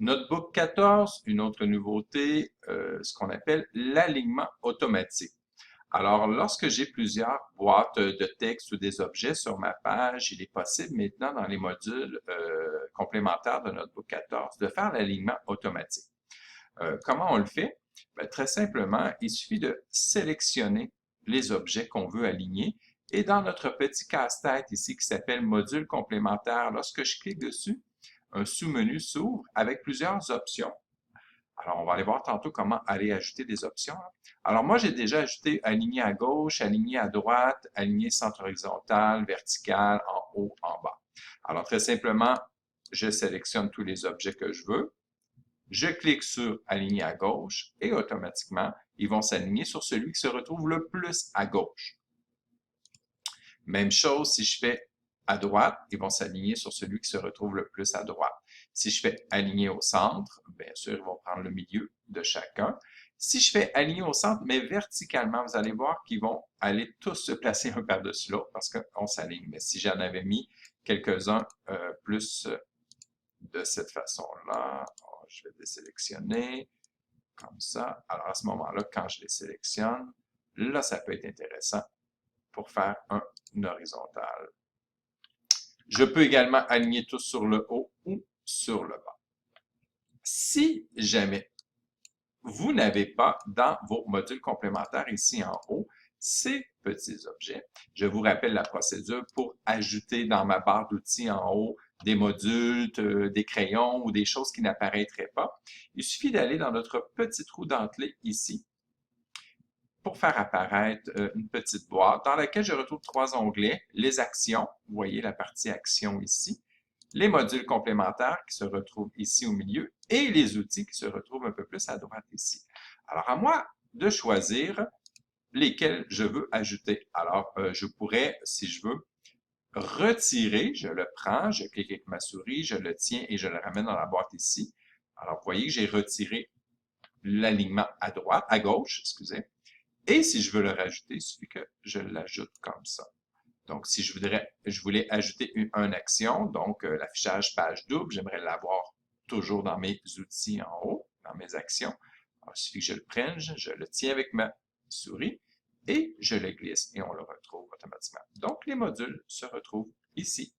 Notebook 14, une autre nouveauté, ce qu'on appelle l'alignement automatique. Alors, lorsque j'ai plusieurs boîtes de texte ou des objets sur ma page, il est possible maintenant dans les modules complémentaires de Notebook 14 de faire l'alignement automatique. Comment on le fait? Bien, très simplement, il suffit de sélectionner les objets qu'on veut aligner et dans notre petit casse-tête ici qui s'appelle module complémentaire, lorsque je clique dessus, un sous-menu s'ouvre avec plusieurs options. Alors, on va aller voir tantôt comment aller ajouter des options. Alors, moi, j'ai déjà ajouté aligné à gauche, aligné à droite, aligné centre horizontal, vertical, en haut, en bas. Alors, très simplement, je sélectionne tous les objets que je veux. Je clique sur aligner à gauche et automatiquement, ils vont s'aligner sur celui qui se retrouve le plus à gauche. Même chose si je fais à droite, ils vont s'aligner sur celui qui se retrouve le plus à droite. Si je fais aligner au centre, bien sûr, ils vont prendre le milieu de chacun. Si je fais aligner au centre, mais verticalement, vous allez voir qu'ils vont aller tous se placer un par-dessus l'autre parce qu'on s'aligne. Mais si j'en avais mis quelques-uns plus de cette façon-là, je vais désélectionner comme ça. Alors à ce moment-là, quand je les sélectionne, là, ça peut être intéressant pour faire un horizontal. Je peux également aligner tous sur le haut ou sur le bas. Si jamais vous n'avez pas dans vos modules complémentaires ici en haut ces petits objets, je vous rappelle la procédure pour ajouter dans ma barre d'outils en haut des modules, des crayons ou des choses qui n'apparaîtraient pas. Il suffit d'aller dans notre petit trou dentelé ici pour faire apparaître une petite boîte dans laquelle je retrouve trois onglets, les actions, vous voyez la partie actions ici, les modules complémentaires qui se retrouvent ici au milieu et les outils qui se retrouvent un peu plus à droite ici. Alors à moi de choisir lesquels je veux ajouter. Alors je pourrais, si je veux, retirer, je le prends, je clique avec ma souris, je le tiens et je le ramène dans la boîte ici. Alors vous voyez que j'ai retiré l'alignement à droite, à gauche, excusez. Et si je veux le rajouter, il suffit que je l'ajoute comme ça. Donc, si je voulais ajouter une action, donc l'affichage page double, j'aimerais l'avoir toujours dans mes outils en haut, dans mes actions. Alors, il suffit que je le prenne, je le tiens avec ma souris et je le glisse et on le retrouve automatiquement. Donc, les modules se retrouvent ici.